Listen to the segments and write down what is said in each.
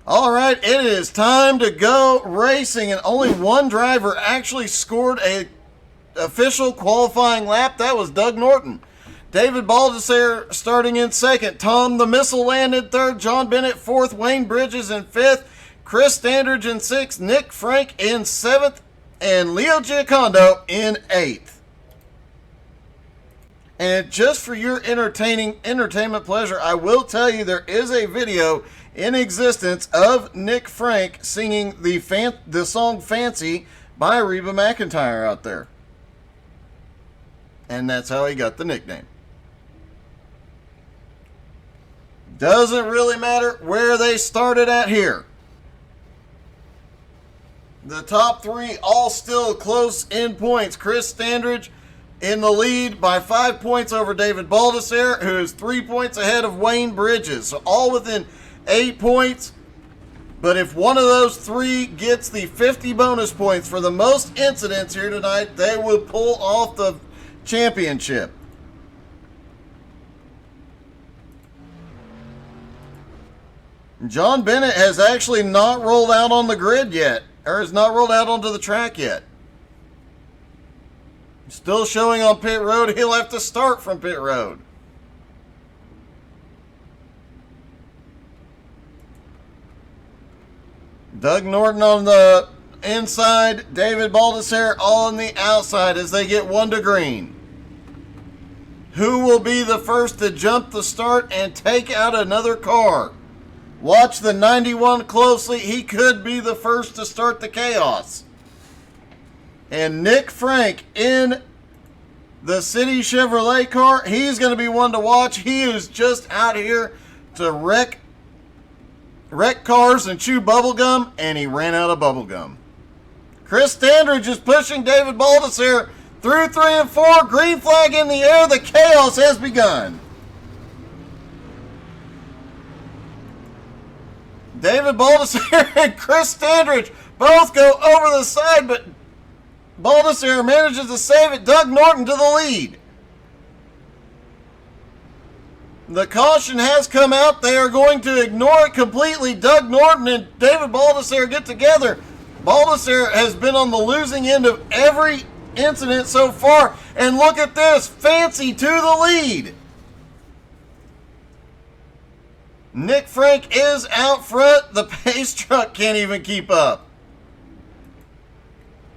All right, it is time to go racing, and only one driver actually scored a official qualifying lap. That was Doug Norton. David Baldessare starting in second. Tom the Missile landed third. John Bennett fourth. Wayne Bridges in fifth. Chris Standridge in sixth. Nick Frank in seventh. And Leo Giacondo in eighth. And just for your entertainment pleasure, I will tell you there is a video in existence of Nick Frank singing the song Fancy by Reba McEntire out there. And that's how he got the nickname. Doesn't really matter where they started at here. The top three all still close in points. Chris Standridge in the lead by 5 points over David Baldessare, who is 3 points ahead of Wayne Bridges. So all within 8 points. But if one of those three gets the 50 bonus points for the most incidents here tonight, they will pull off the championship. John Bennett has actually not rolled out on the grid yet, or has not rolled out onto the track yet. Still showing on pit road. He'll have to start from pit road. Doug Norton on the inside. David Baldessare on the outside as they get one to green. Who will be the first to jump the start and take out another car? Watch the 91 closely. He could be the first to start the chaos. And Nick Frank in the City Chevrolet car, he's going to be one to watch. He is just out here to wreck cars and chew bubblegum, and he ran out of bubblegum. Chris Standridge is pushing David Baldessare through 3 and 4. Green flag in the air. The chaos has begun. David Baldessare and Chris Standridge both go over the side, but Baldessare manages to save it. Doug Norton to the lead. The caution has come out. They are going to ignore it completely. Doug Norton and David Baldessare get together. Baldessare has been on the losing end of every incident so far. And look at this. Fancy to the lead. Nick Frank is out front. The pace truck can't even keep up.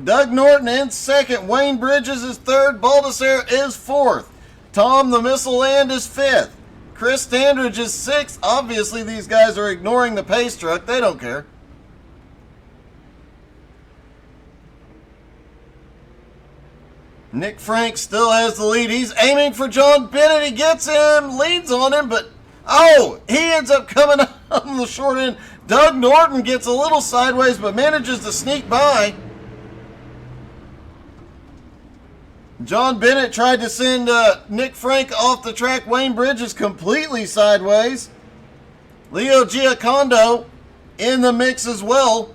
Doug Norton in second. Wayne Bridges is third. Baldessare is fourth. Tom the Missile Land is fifth. Chris Standridge is sixth. Obviously, these guys are ignoring the pace truck. They don't care. Nick Frank still has the lead. He's aiming for John Bennett. He gets him, leads on him, but he ends up coming on the short end. Doug Norton gets a little sideways, but manages to sneak by. John Bennett tried to send Nick Frank off the track. Wayne Bridges completely sideways. Leo Giacondo in the mix as well.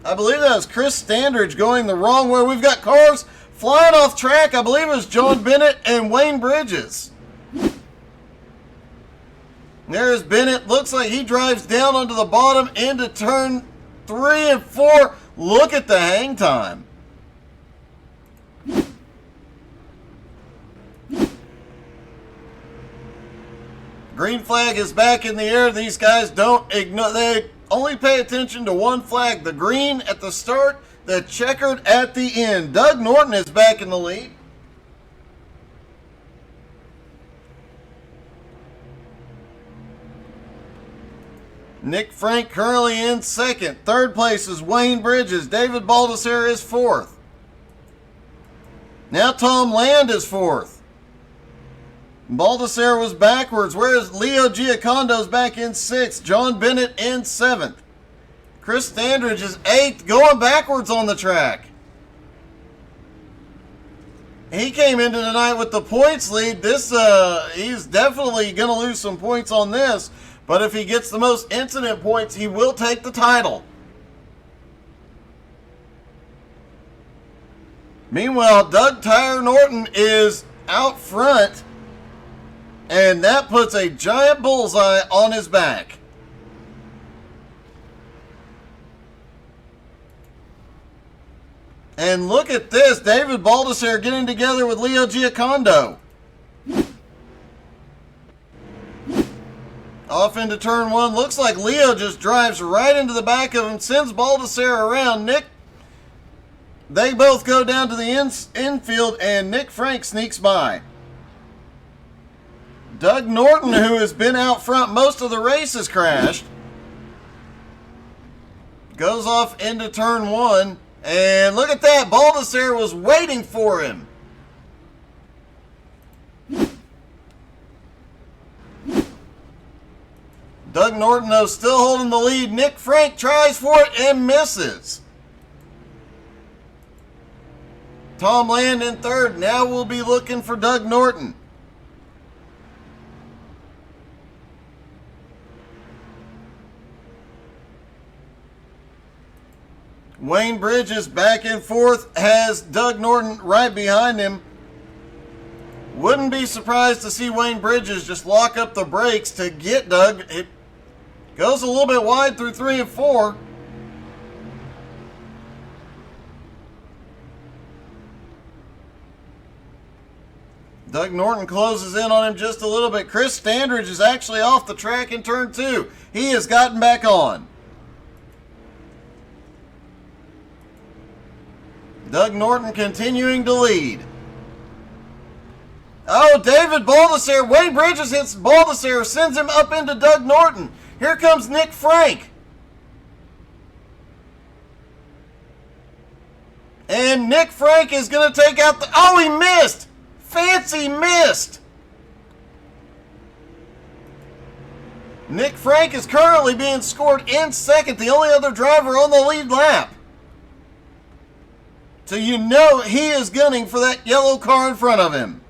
I believe that was Chris Standridge going the wrong way. We've got cars flying off track. I believe it was John Bennett and Wayne Bridges. There's Bennett. Looks like he drives down onto the bottom into turn 3 and 4. Look at the hang time. Green flag is back in the air. These guys don't ignore. They only pay attention to one flag. The green at the start, the checkered at the end. Doug Norton is back in the lead. Nick Frank currently in second. Third place is Wayne Bridges. David Baldessare is fourth. Now Tom Land is fourth. Baldessare was backwards, whereas Leo Giacondo's back in sixth. John Bennett in seventh. Chris Standridge is eighth, going backwards on the track. He came into tonight with the points lead. He's definitely going to lose some points on this, but if he gets the most incident points, he will take the title. Meanwhile, Doug Tire Norton is out front, and that puts a giant bullseye on his back. And look at this. David Baldessare getting together with Leo Giocondo. Off into turn one. Looks like Leo just drives right into the back of him, sends Baldessare around. They both go down to the infield, and Nick Frank sneaks by. Doug Norton, who has been out front most of the race, has crashed. Goes off into turn one. And look at that. Baldessare was waiting for him. Doug Norton, though, still holding the lead. Nick Frank tries for it and misses. Tom Land in third. Now we'll be looking for Doug Norton. Wayne Bridges back and forth, has Doug Norton right behind him. Wouldn't be surprised to see Wayne Bridges just lock up the brakes to get Doug. It goes a little bit wide through 3 and 4. Doug Norton closes in on him just a little bit. Chris Standridge is actually off the track in turn 2. He has gotten back on. Doug Norton continuing to lead. Oh, David Baldessare. Wayne Bridges hits Baldessare, sends him up into Doug Norton. Here comes Nick Frank. And Nick Frank is going to take out the... Oh, he missed! Fancy missed! Nick Frank is currently being scored in second, the only other driver on the lead lap. So you know he is gunning for that yellow car in front of him.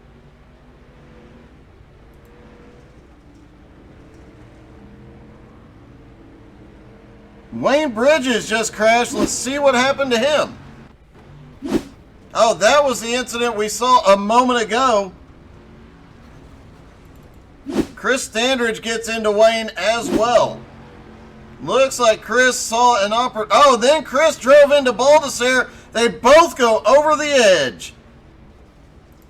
Wayne Bridges just crashed. Let's see what happened to him. Oh, that was the incident we saw a moment ago. Chris Standridge gets into Wayne as well. Looks like Chris saw an opportunity. Oh, then Chris drove into Baldessare. They both go over the edge.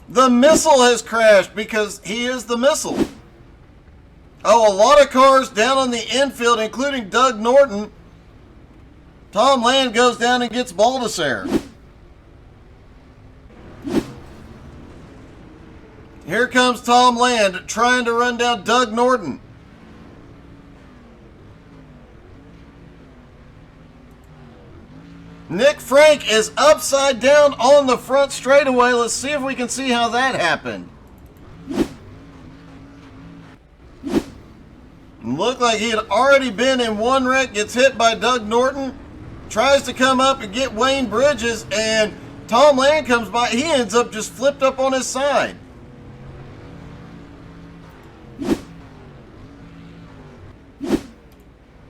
The missile has crashed because he is the missile. Oh, a lot of cars down on the infield, including Doug Norton. Tom Land goes down and gets Baldessare. Here comes Tom Land trying to run down Doug Norton. Nick Frank is upside down on the front straightaway. Let's see if we can see how that happened. Looked like he had already been in one wreck, gets hit by Doug Norton, tries to come up and get Wayne Bridges, and Tom Land comes by. He ends up just flipped up on his side.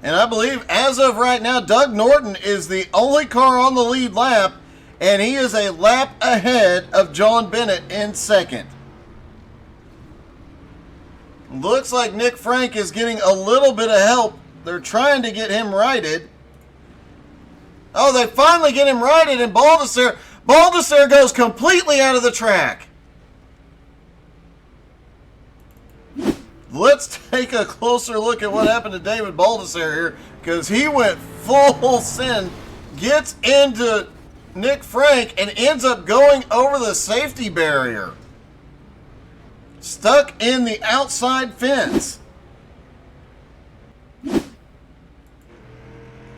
And I believe, as of right now, Doug Norton is the only car on the lead lap, and he is a lap ahead of John Bennett in second. Looks like Nick Frank is getting a little bit of help. They're trying to get him righted. Oh, they finally get him righted, and Baldessare goes completely out of the track. Let's take a closer look at what happened to David Baldessare here, because he went full send, gets into Nick Frank, and ends up going over the safety barrier. Stuck in the outside fence.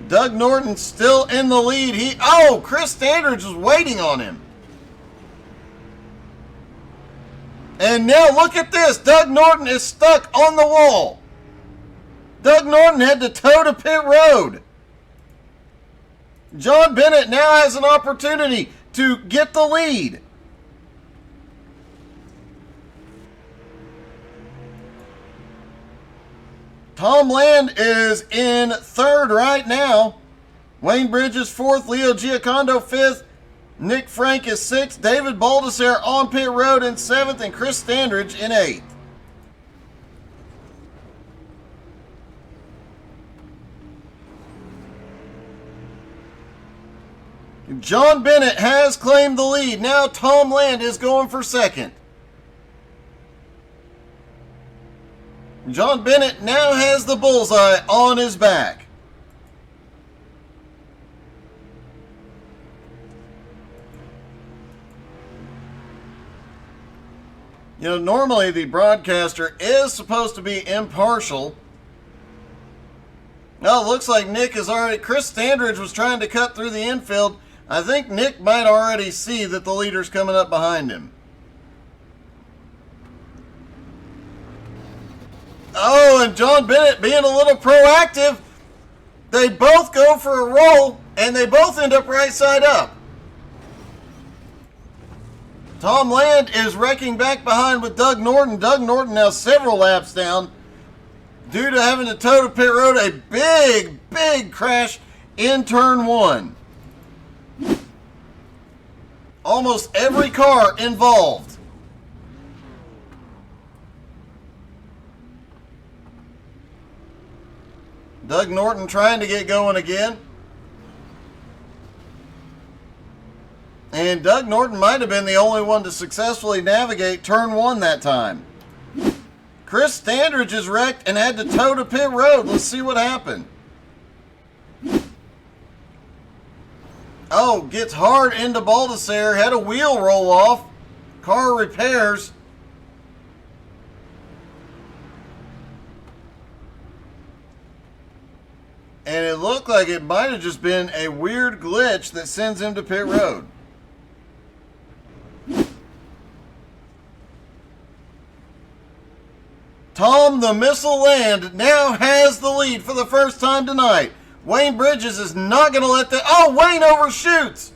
Doug Norton still in the lead. Chris Standridge was waiting on him. And now look at this. Doug Norton is stuck on the wall. Doug Norton had to tow to pit road. John Bennett now has an opportunity to get the lead. Tom Land is in third right now. Wayne Bridges fourth. Leo Giocondo fifth. Nick Frank is sixth. David Baldessare on pit road in seventh. And Chris Standridge in eighth. John Bennett has claimed the lead. Now Tom Land is going for second. John Bennett now has the bullseye on his back. You know, normally the broadcaster is supposed to be impartial. No, it looks like Nick is already... Chris Standridge was trying to cut through the infield. I think Nick might already see that the leader's coming up behind him. Oh, and John Bennett being a little proactive. They both go for a roll, and they both end up right side up. Tom Land is wrecking back behind with Doug Norton. Doug Norton now several laps down due to having to tow to pit road. A big crash in turn one. Almost every car involved. Doug Norton trying to get going again. And Doug Norton might have been the only one to successfully navigate turn one that time. Chris Standridge is wrecked and had to tow to pit road. Let's see what happened. Oh, gets hard into Baldessare. Had a wheel roll off. Car repairs. And it looked like it might have just been a weird glitch that sends him to pit road. Tom the Missile Land now has the lead for the first time tonight. Wayne Bridges is not going to let that... Oh, Wayne overshoots!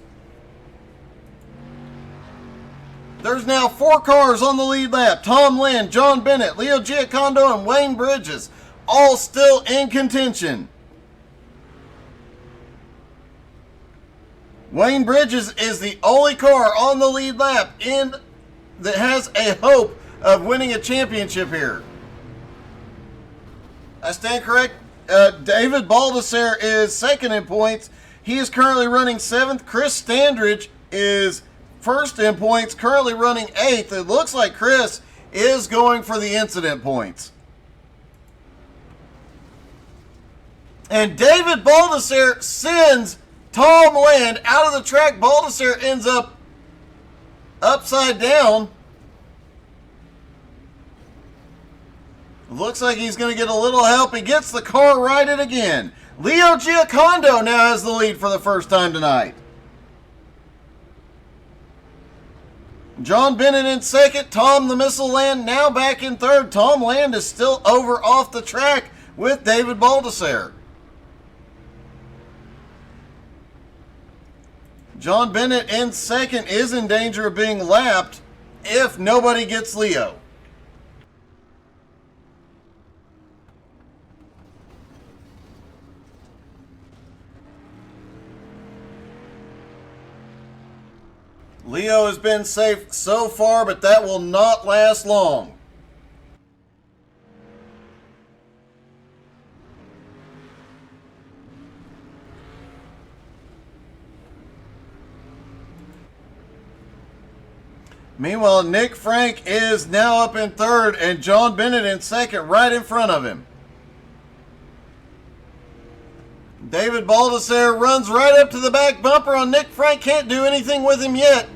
There's now 4 cars on the lead lap. Tom Land, John Bennett, Leo Giacondo, and Wayne Bridges. All still in contention. Wayne Bridges is the only car on the lead lap that has a hope of winning a championship here. I stand correct. David Baldessare is second in points. He is currently running 7th. Chris Standridge is first in points, currently running 8th. It looks like Chris is going for the incident points. And David Baldessare sends Tom Land out of the track. Baldessare ends up upside down. Looks like he's going to get a little help. He gets the car righted again. Leo Giacondo now has the lead for the first time tonight. John Bennett in second. Tom the Missile Land now back in third. Tom Land is still over off the track with David Baldessare. John Bennett in second is in danger of being lapped if nobody gets Leo. Leo has been safe so far, but that will not last long. Meanwhile, Nick Frank is now up in third and John Bennett in second, right in front of him. David Baldessare runs right up to the back bumper on Nick Frank. Can't do anything with him yet.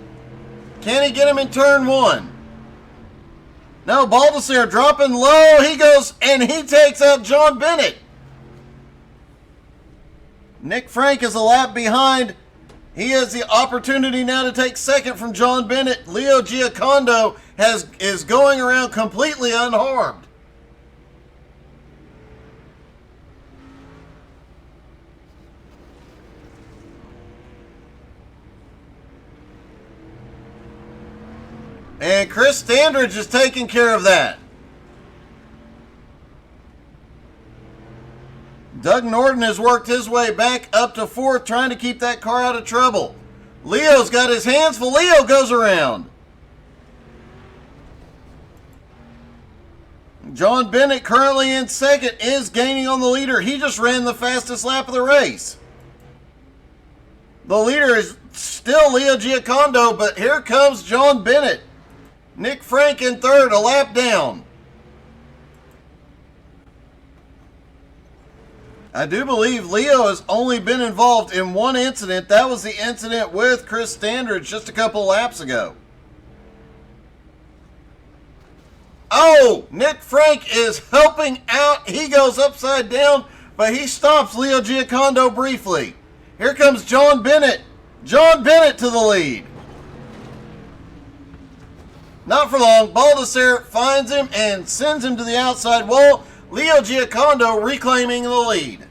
Can he get him in turn one? No, Baldessare dropping low. He goes and he takes out John Bennett. Nick Frank is a lap behind. He has the opportunity now to take second from John Bennett. Leo Giacondo is going around completely unharmed. And Chris Standridge is taking care of that. Doug Norton has worked his way back up to fourth, trying to keep that car out of trouble. Leo's got his hands full. Leo goes around. John Bennett, currently in second, is gaining on the leader. He just ran the fastest lap of the race. The leader is still Leo Giocondo, but here comes John Bennett. Nick Frank in third, a lap down. I do believe Leo has only been involved in one incident. That was the incident with Chris Standridge just a couple laps ago. Oh, Nick Frank is helping out. He goes upside down, but he stops Leo Giocondo briefly. Here comes John Bennett. John Bennett to the lead. Not for long. Baldessere finds him and sends him to the outside wall. Leo Giocondo reclaiming the lead.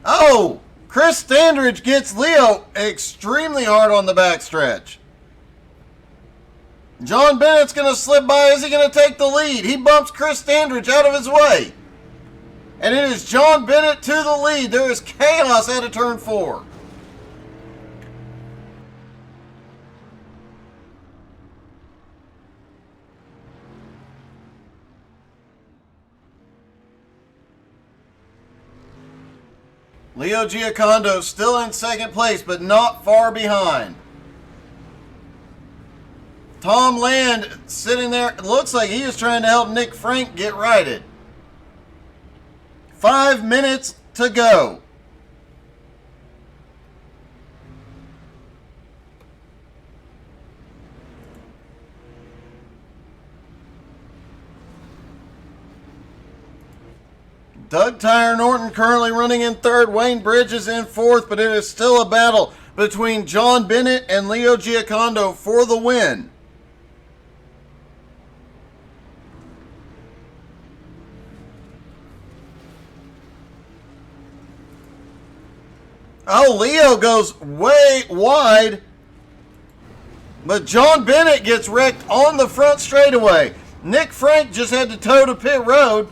Oh, Chris Standridge gets Leo extremely hard on the backstretch. John Bennett's going to slip by. Is he going to take the lead? He bumps Chris Standridge out of his way. And it is John Bennett to the lead. There is chaos out of turn 4. Leo Giocondo still in second place, but not far behind. Tom Land sitting there. It looks like he is trying to help Nick Frank get righted. 5 minutes to go. Doug Tire Norton currently running in third. Wayne Bridges in fourth, but it is still a battle between John Bennett and Leo Giocondo for the win. Oh, Leo goes way wide, but John Bennett gets wrecked on the front straightaway. Nick Frank just had to toe to pit road.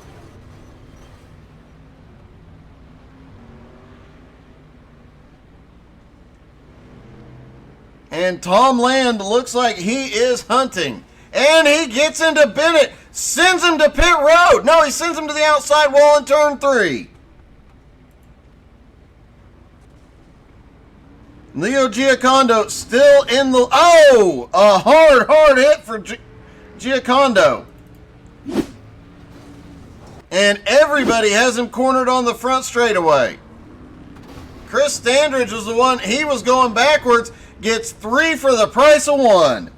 And Tom Land looks like he is hunting. And he gets into Bennett. Sends him to pit road. No, he sends him to the outside wall in turn 3. Leo Giocondo still in the... Oh! A hard hit for Giocondo. And everybody has him cornered on the front straightaway. Chris Standridge was the one. He was going backwards. Gets 3 for the price of 1.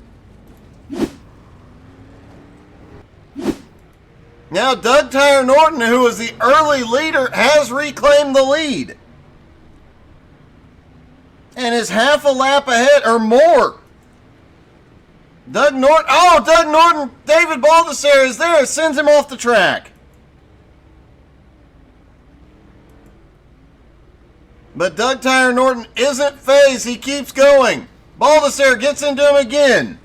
Now Doug Tire Norton, who was the early leader, has reclaimed the lead. And is half a lap ahead or more. Doug Norton, David Baldessere is there, sends him off the track. But Doug Tire Norton isn't phased. He keeps going. Baldessere gets into him again.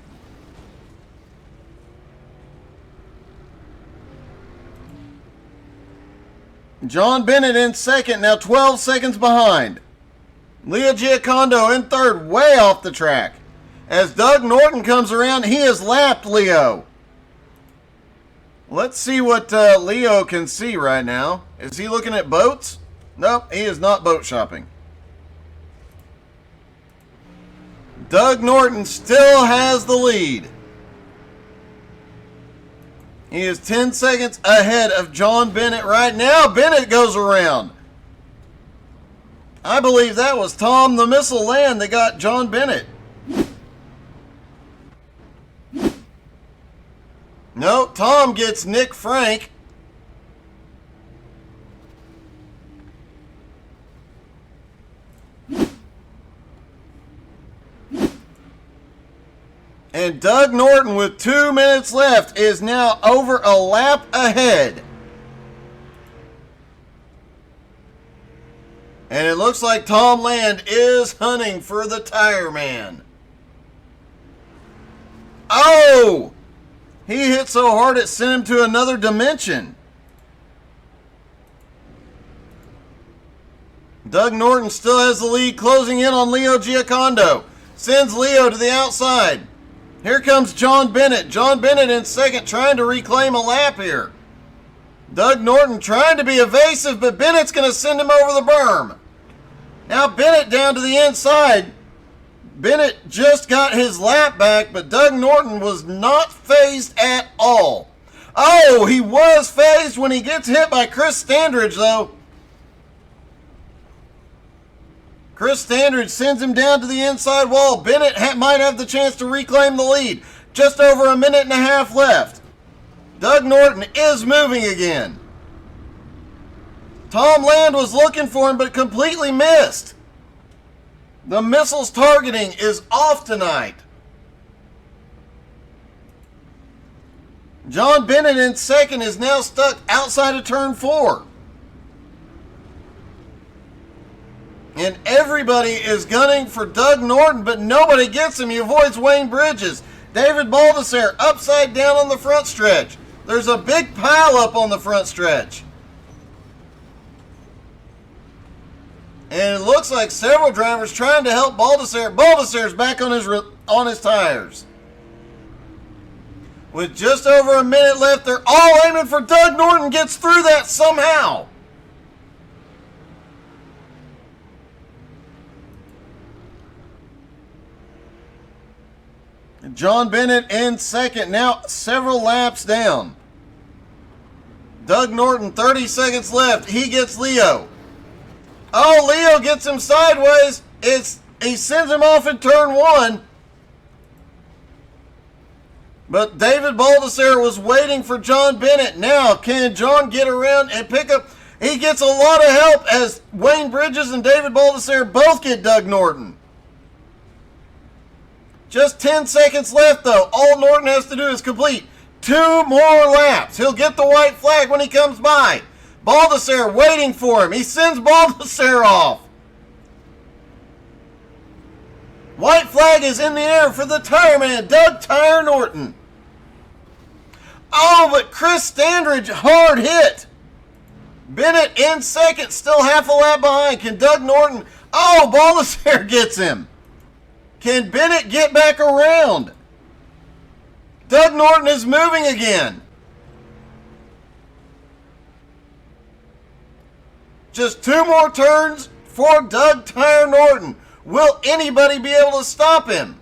John Bennett in second, now 12 seconds behind. Leo Giocondo in third, way off the track. As Doug Norton comes around, he has lapped Leo. Let's see what Leo can see right now. Is he looking at boats? Nope, he is not boat shopping. Doug Norton still has the lead. He is 10 seconds ahead of John Bennett right now. Bennett goes around. I believe that was Tom the Missile Land that got John Bennett. No, Tom gets Nick Frank. And Doug Norton, with 2 minutes left, is now over a lap ahead. And it looks like Tom Land is hunting for the Tire Man. Oh! He hit so hard it sent him to another dimension. Doug Norton still has the lead, closing in on Leo Giocondo. Sends Leo to the outside. Here comes John Bennett. John Bennett in second, trying to reclaim a lap here. Doug Norton trying to be evasive, but Bennett's going to send him over the berm. Now Bennett down to the inside. Bennett just got his lap back, but Doug Norton was not phased at all. Oh, he was phased when he gets hit by Chris Standridge, though. Chris Standridge sends him down to the inside wall. Bennett might have the chance to reclaim the lead. Just over a minute and a half left. Doug Norton is moving again. Tom Land was looking for him, but completely missed. The missile's targeting is off tonight. John Bennett in second is now stuck outside of turn 4. And everybody is gunning for Doug Norton, but nobody gets him. He avoids Wayne Bridges. David Baldessare upside down on the front stretch. There's a big pile up on the front stretch. And it looks like several drivers trying to help Baldessare. Baldessare's back on his tires. With just over a minute left, they're all aiming for Doug Norton. Gets through that somehow. John Bennett in second, now several laps down. Doug Norton, 30 seconds left. He gets Leo. Oh, Leo gets him sideways. He sends him off in turn 1. But David Baldessare was waiting for John Bennett. Now, can John get around and pick up? He gets a lot of help as Wayne Bridges and David Baldessare both get Doug Norton. Just 10 seconds left, though. All Norton has to do is complete 2 more laps. He'll get the white flag when he comes by. Baldessare waiting for him. He sends Baldessare off. White flag is in the air for the tire man, Doug Tire Norton. Oh, but Chris Standridge hard hit. Bennett in second, still half a lap behind. Can Doug Norton? Oh, Baldessare gets him. Can Bennett get back around? Doug Norton is moving again. Just 2 more turns for Doug Tire Norton. Will anybody be able to stop him?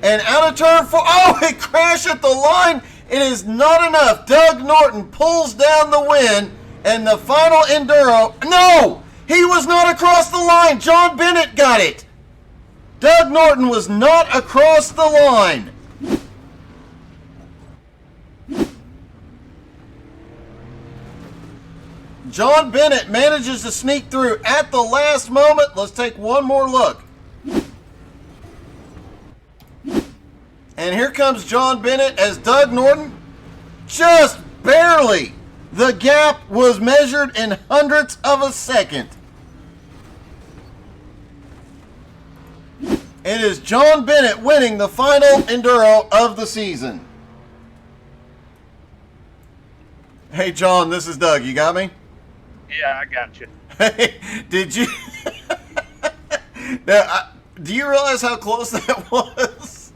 And out of turn 4, oh, he crashed at the line. It is not enough. Doug Norton pulls down the win, and the final Enduro, no, he was not across the line. John Bennett got it. Doug Norton was not across the line. John Bennett manages to sneak through at the last moment. Let's take one more look. And here comes John Bennett as Doug Norton. Just barely. The gap was measured in hundredths of a second. It is John Bennett winning the final Enduro of the season. Hey, John, this is Doug. You got me? Yeah, I got you. Hey, did you? Now, do you realize how close that was?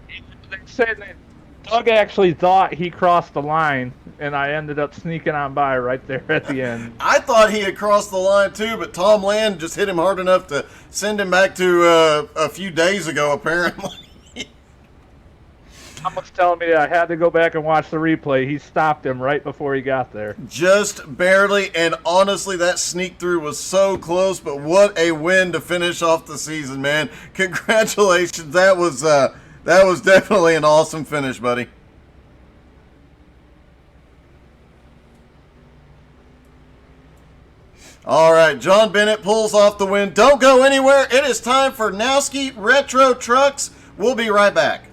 They said that Doug actually thought he crossed the line, and I ended up sneaking on by right there at the end. I thought he had crossed the line too, but Tom Land just hit him hard enough to send him back to a few days ago, apparently. Tom was telling me I had to go back and watch the replay. He stopped him right before he got there. Just barely, and honestly, that sneak through was so close, but what a win to finish off the season, man. Congratulations. That was definitely an awesome finish, buddy. All right, John Bennett pulls off the win. Don't go anywhere. It is time for Nowski Retro Trucks. We'll be right back.